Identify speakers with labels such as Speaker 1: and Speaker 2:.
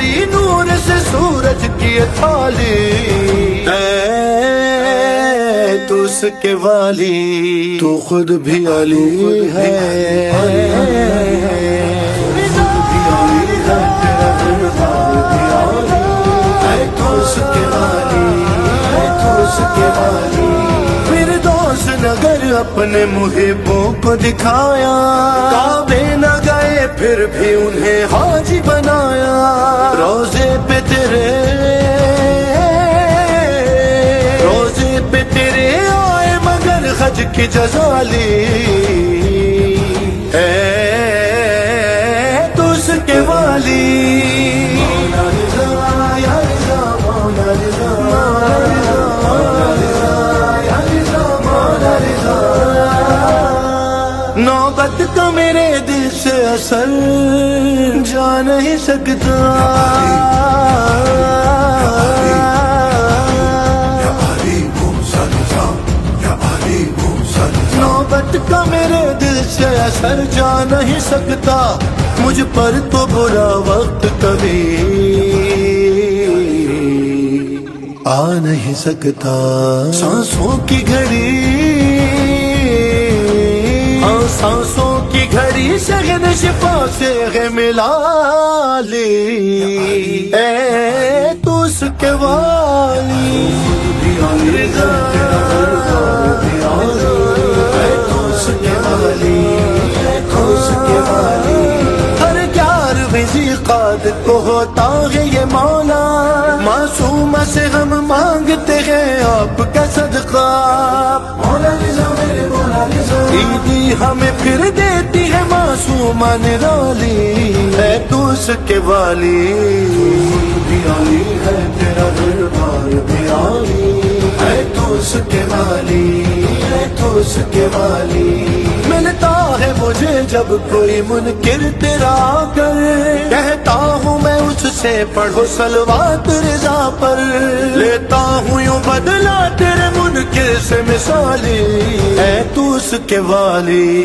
Speaker 1: والی نور سے سورج کی تھالی، اے تو اس کے والی تو خود بھی علی ہے، فردوس نگر اپنے محبوں کو دکھایا، کعبے نہ گئے پھر بھی انہیں حاجی بنایا، روزے پہ تیرے آئے مگر حج کی جزا لی، اے تو اس کے والی نوبت کا میرے دل سے اثر جا نہیں سکتا، نوبت کا میرے دل سے اثر جا نہیں سکتا، مجھ پر تو برا وقت کبھی آ نہیں سکتا، سانسوں کی گھڑی سانسوں کی گھڑی شگن شفا سے ہے ملا لی، اے تو اس کے والی رضا، اے تو اس کے والی، اے تو اس کے والی، ہر 11ویں قاد کو ہوتا ہے یہ مولا، معصومہ سے ہم مانگتے ہیں آپ کا صدقہ، مولا رضا میرے مولا رضا، عیدی ہمیں پھر دیتی ہے معصومہ نرالی، اے تو اس کے والی بھی علی ہے، تیرا دربار بھی علی، اے تو اس کے والی، اے تو اس کے والی، ملتا ہے مجھے جب کوئی منکر تیرا آ کر، کہتا ہوں میں اس سے پڑھو صلوات رضا پر، لیتا ہوں یوں بدلا تیرے منکر سے مثالی، اے تو اس کے والی۔